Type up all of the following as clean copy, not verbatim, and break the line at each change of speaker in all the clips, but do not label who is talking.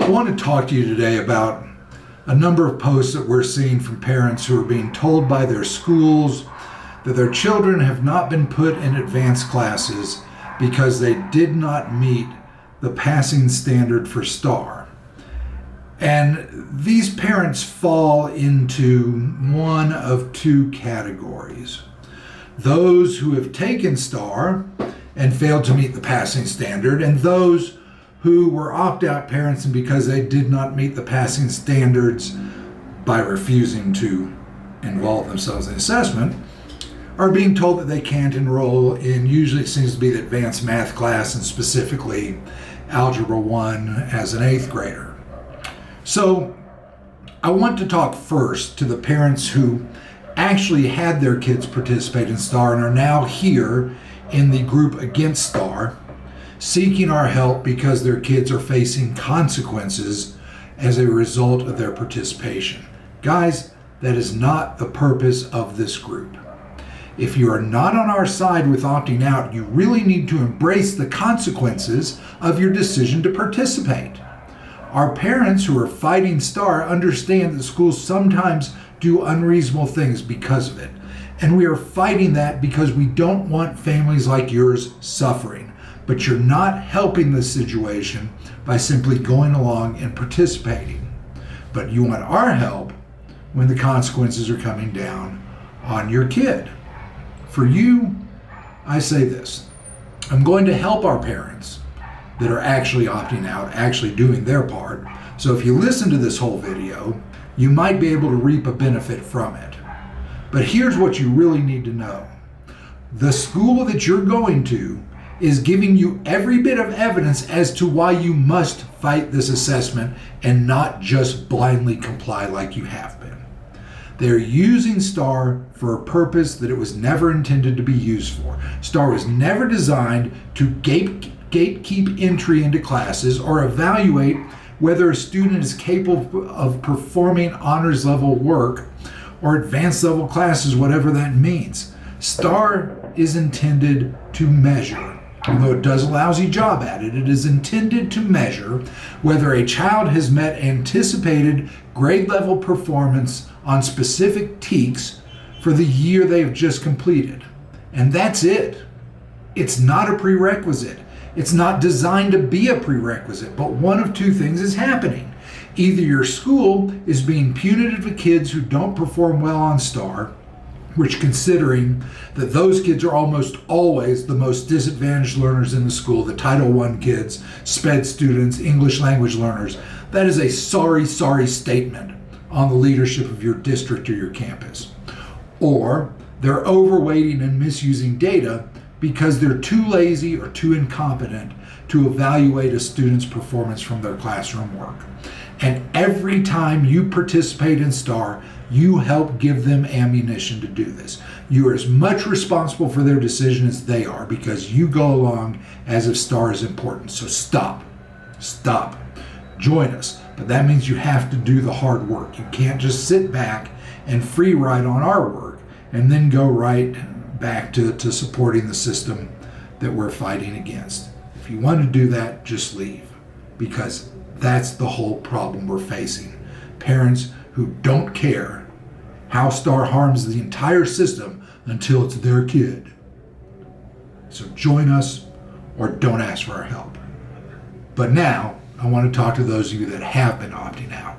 I want to talk to you today about a number of posts that we're seeing from parents who are being told by their schools that their children have not been put in advanced classes because they did not meet the passing standard for STAAR. And these parents fall into one of two categories. Those who have taken STAAR and failed to meet the passing standard, and those who were opt-out parents and because they did not meet the passing standards by refusing to involve themselves in assessment, are being told that they can't enroll in, usually it seems to be the advanced math class, and specifically Algebra 1 as an 8th grader. So I want to talk first to the parents who actually had their kids participate in STAAR and are now here in the group against STAAR, seeking our help because their kids are facing consequences as a result of their participation. Guys, that is not the purpose of this group. If you are not on our side with opting out, you really need to embrace the consequences of your decision to participate. Our parents who are fighting STAAR understand that schools sometimes do unreasonable things because of it. And we are fighting that because we don't want families like yours suffering. But you're not helping the situation by simply going along and participating. But you want our help when the consequences are coming down on your kid. For you, I say this: I'm going to help our parents that are actually opting out, actually doing their part. So if you listen to this whole video, you might be able to reap a benefit from it. But here's what you really need to know. The school that you're going to is giving you every bit of evidence as to why you must fight this assessment and not just blindly comply like you have been. They're using STAAR for a purpose that it was never intended to be used for. STAAR was never designed to gatekeep entry into classes or evaluate whether a student is capable of performing honors level work or advanced level classes, whatever that means. STAAR is intended to measure. Although it does a lousy job at it, it is intended to measure whether a child has met anticipated grade level performance on specific TEKS for the year they have just completed. And that's it. It's not a prerequisite. It's not designed to be a prerequisite, but one of two things is happening. Either your school is being punitive to kids who don't perform well on STAAR, which, considering that those kids are almost always the most disadvantaged learners in the school, the Title I kids, SPED students, English language learners, that is a sorry statement on the leadership of your district or your campus. Or they're overweighting and misusing data because they're too lazy or too incompetent to evaluate a student's performance from their classroom work. And every time you participate in STAAR, you help give them ammunition to do this. You are as much responsible for their decision as they are because you go along as if STAAR is important. So stop. Join us. But that means you have to do the hard work. You can't just sit back and free ride on our work and then go right back to supporting the system that we're fighting against. If you want to do that, just leave, because that's the whole problem we're facing. Parents who don't care how STAAR harms the entire system until it's their kid. So join us or don't ask for our help. But now I want to talk to those of you that have been opting out.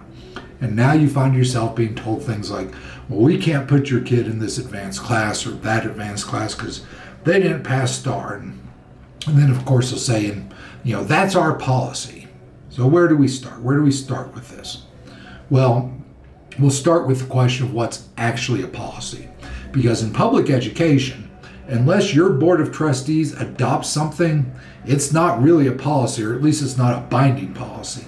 And now you find yourself being told things like, well, we can't put your kid in this advanced class or that advanced class because they didn't pass STAAR. And then of course they'll say, and that's our policy. So where do we start? Where do we start with this? Well, we'll start with the question of what's actually a policy. Because in public education, unless your board of trustees adopts something, it's not really a policy, or at least it's not a binding policy.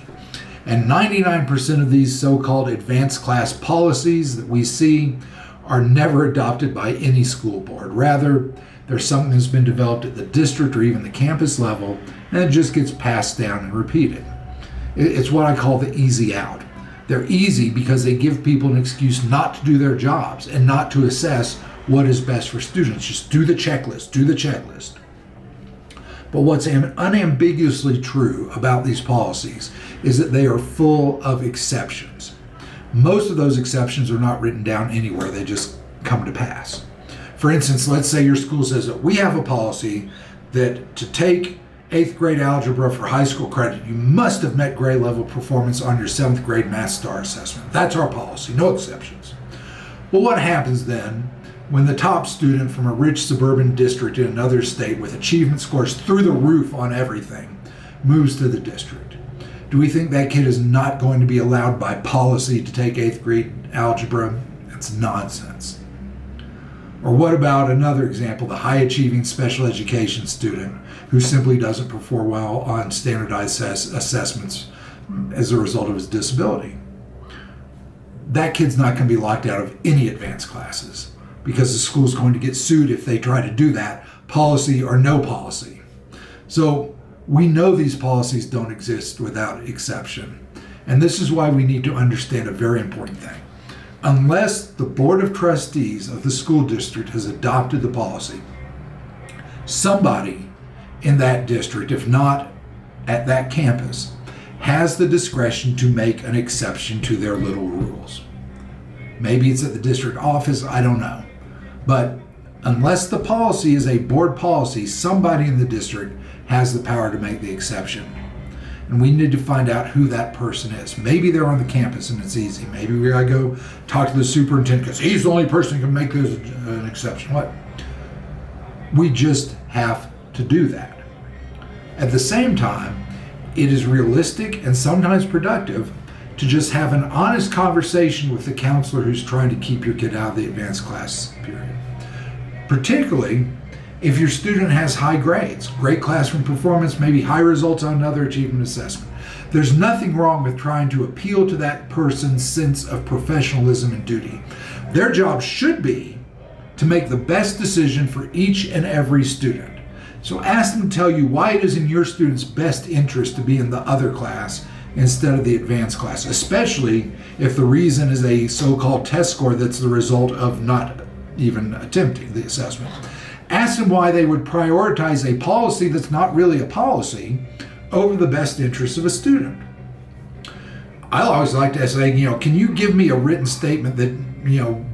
And 99% of these so-called advanced class policies that we see are never adopted by any school board. Rather, there's something that's been developed at the district or even the campus level, and it just gets passed down and repeated. It's what I call the easy out. They're easy because they give people an excuse not to do their jobs and not to assess what is best for students. Just do the checklist, But what's unambiguously true about these policies is that they are full of exceptions. Most of those exceptions are not written down anywhere, they just come to pass. For instance, let's say your school says that we have a policy that to take 8th grade algebra for high school credit, you must have met grade level performance on your 7th grade math STAAR assessment. That's our policy, no exceptions. Well, what happens then when the top student from a rich suburban district in another state with achievement scores through the roof on everything moves to the district? Do we think that kid is not going to be allowed by policy to take 8th grade algebra? That's nonsense. Or what about another example, the high achieving special education student who simply doesn't perform well on standardized assessments as a result of his disability? That kid's not going to be locked out of any advanced classes because the school's going to get sued if they try to do that, policy or no policy. So we know these policies don't exist without exception. And this is why we need to understand a very important thing. Unless the Board of Trustees of the school district has adopted the policy, somebody in that district, if not at that campus, has the discretion to make an exception to their little rules. Maybe it's at the district office, I don't know. But unless the policy is a board policy, somebody in the district has the power to make the exception. And we need to find out who that person is. Maybe they're on the campus and it's easy. Maybe we gotta go talk to the superintendent because he's the only person who can make this an exception. What? We just have to do that. At the same time, it is realistic and sometimes productive to just have an honest conversation with the counselor who's trying to keep your kid out of the advanced class period. Particularly if your student has high grades, great classroom performance, maybe high results on another achievement assessment. There's nothing wrong with trying to appeal to that person's sense of professionalism and duty. Their job should be to make the best decision for each and every student. So ask them to tell you why it is in your student's best interest to be in the other class instead of the advanced class, especially if the reason is a so-called test score that's the result of not even attempting the assessment. Ask them why they would prioritize a policy that's not really a policy over the best interests of a student. I always like to say, can you give me a written statement that,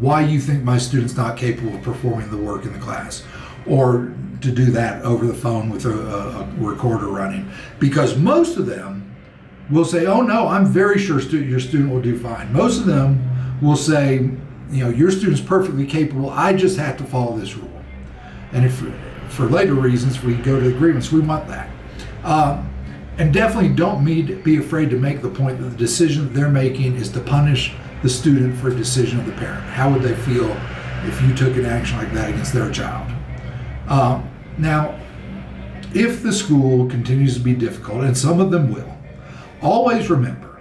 why you think my student's not capable of performing the work in the class? Or to do that over the phone with a recorder running. Because most of them will say, oh no, I'm very sure your student will do fine. Most of them will say, your student's perfectly capable, I just have to follow this rule. And if for later reasons we go to the grievance, we want that. And definitely don't be afraid to make the point that the decision that they're making is to punish the student for a decision of the parent. How would they feel if you took an action like that against their child? Now, if the school continues to be difficult, and some of them will, always remember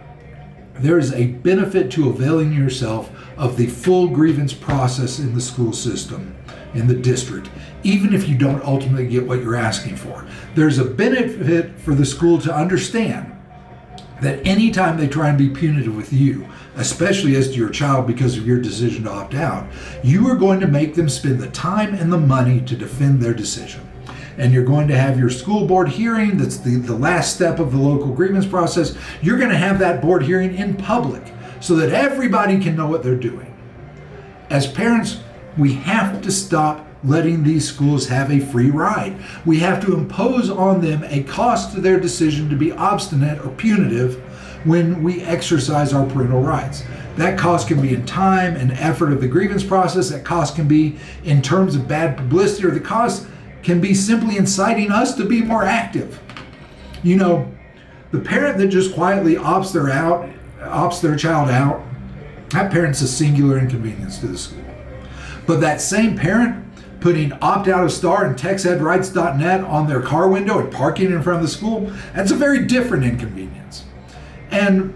there is a benefit to availing yourself of the full grievance process in the school system, in the district, even if you don't ultimately get what you're asking for. There's a benefit for the school to understand that anytime they try and be punitive with you, especially as to your child because of your decision to opt out, you are going to make them spend the time and the money to defend their decision. And you're going to have your school board hearing, that's the last step of the local grievance process. You're going to have that board hearing in public so that everybody can know what they're doing. As parents, we have to stop letting these schools have a free ride. We have to impose on them a cost to their decision to be obstinate or punitive when we exercise our parental rights. That cost can be in time and effort of the grievance process. That cost can be in terms of bad publicity, or the cost can be simply inciting us to be more active. The parent that just quietly opts their child out, that parent's a singular inconvenience to the school. But that same parent putting opt out of STAAR and textheadrights.net on their car window and parking in front of the school, that's a very different inconvenience. And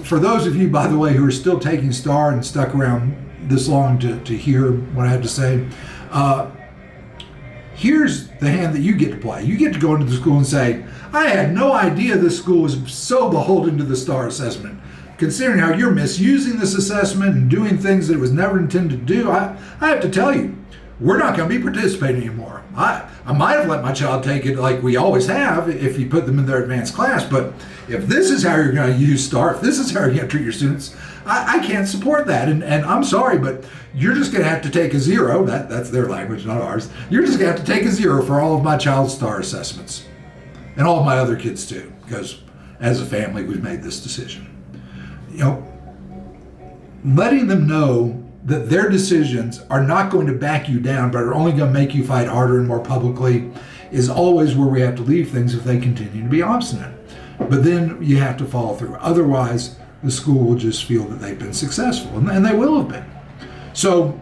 for those of you, by the way, who are still taking STAAR and stuck around this long to hear what I have to say, here's the hand that you get to play. You get to go into the school and say, I had no idea this school was so beholden to the STAAR assessment. Considering how you're misusing this assessment and doing things that it was never intended to do, I have to tell you, we're not going to be participating anymore. I might have let my child take it like we always have if you put them in their advanced class, but if this is how you're going to use STAAR, if this is how you're going to treat your students, I can't support that. And I'm sorry, but you're just going to have to take a 0. That's their language, not ours. You're just going to have to take a 0 for all of my child's STAAR assessments. And all of my other kids too, because as a family, we've made this decision. Letting them know that their decisions are not going to back you down, but are only going to make you fight harder and more publicly, is always where we have to leave things if they continue to be obstinate. But then you have to follow through. Otherwise, the school will just feel that they've been successful, and they will have been. So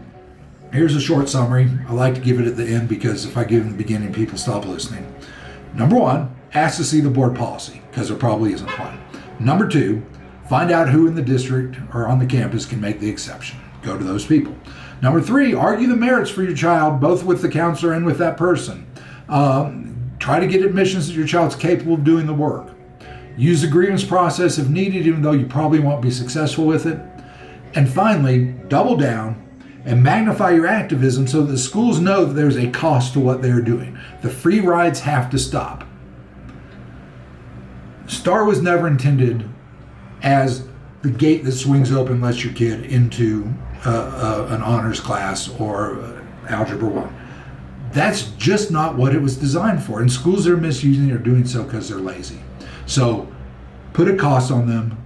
here's a short summary. I like to give it at the end because if I give it in the beginning, people stop listening. Number 1, ask to see the board policy, because there probably isn't one. Number 2, find out who in the district or on the campus can make the exception. Go to those people. Number 3, argue the merits for your child, both with the counselor and with that person. Try to get admissions that your child's capable of doing the work. Use the grievance process if needed, even though you probably won't be successful with it. And finally, double down and magnify your activism so that the schools know that there's a cost to what they're doing. The free rides have to stop. STAAR was never intended as the gate that swings open and lets your kid into an honors class or Algebra 1. That's just not what it was designed for. And schools that are misusing it are doing so because they're lazy. So put a cost on them.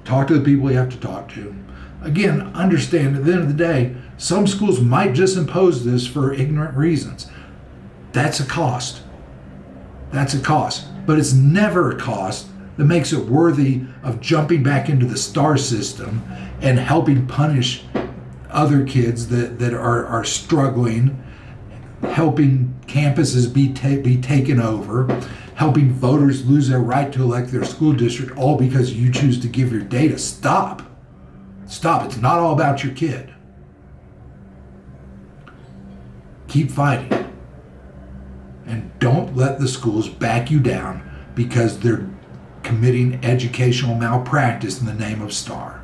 Talk to the people you have to talk to. Again, understand at the end of the day, some schools might just impose this for ignorant reasons. That's a cost. That's a cost. But it's never a cost that makes it worthy of jumping back into the STAAR system and helping punish other kids that are struggling, helping campuses be taken over, helping voters lose their right to elect their school district, all because you choose to give your data. Stop. Stop. It's not all about your kid. Keep fighting. And don't let the schools back you down because they're committing educational malpractice in the name of STAAR.